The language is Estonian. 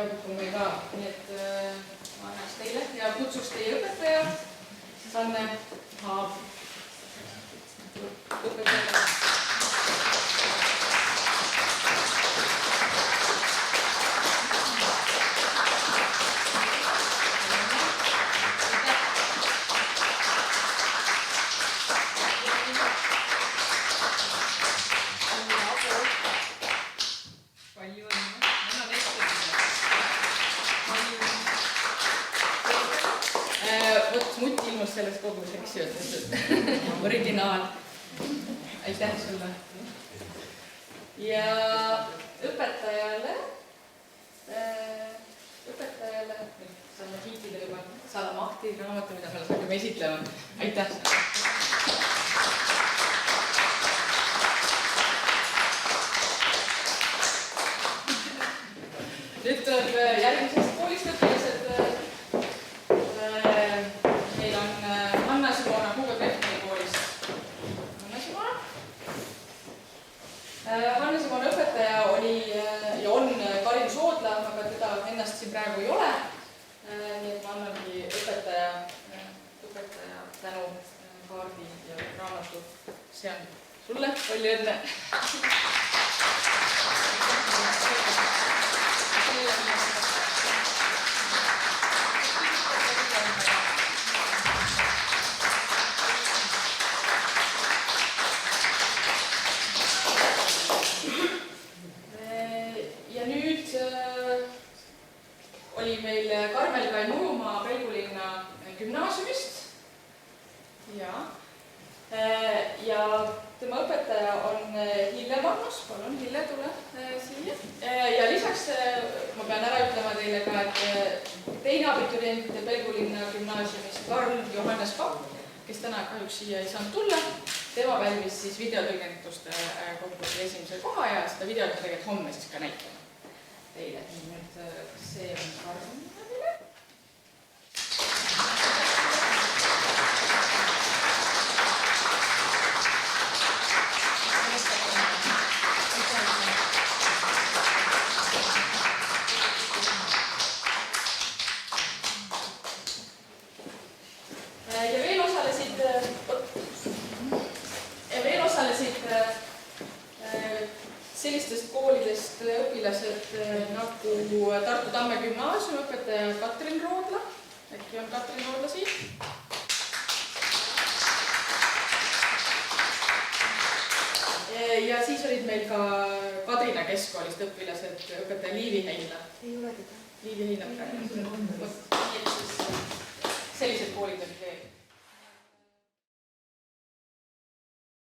teavikumil ka, nii et ma annaks teile ja kutsuks teie õpetaja, Sanne Haab. Õpetaja. Vot mutt ilmus selles kogus, eks ju, et originaal. Aitäh sulle. Ja õpetajale, saame kiitida juba, saadame akti raamatu, mida me hakkame esitlema. Aitäh sulle. Nüüd tuleb järgmisest koolist õpilased. Meil on Hanna Simona Hugo Treffneri koolist. Hanna Simona õpetaja oli ja on Karin Soodla, aga teda ennast siin praegu ei ole. Nii et ma annangi õpetaja tänu kaardi ja raamatu. See on sulle, palju õnne. Ja nüüd oli meil Karmel Kai Murumaa Pelgulinna gümnaasiumist. Ja tema õpetaja on Hille Magnus. Palun, Hille, tule siia. Ja lisaks ma pean ära ütlema teile ka, et teine abiturient Pelgulinna gümnaasiumist Karl Johannes Papp, kes täna kahjuks siia ei saanud tulla, tema valmis siis videotõlgenduste konkursi esimese koha ja seda videot tegelikult homme siis ka näitama teile. Nüüd see on Karl. Sellistest koolidest õpilased nagu Tartu Tamme gümnaasium õpetaja Katrin Roodla. Äkki on Katrin Roodla siin? Ja siis olid meil ka Kadrina keskkoolist õpilased õpetaja Liivi Heinla. Ei ole teda. Liivi Heinla praegu. Sellised koolid olid veel.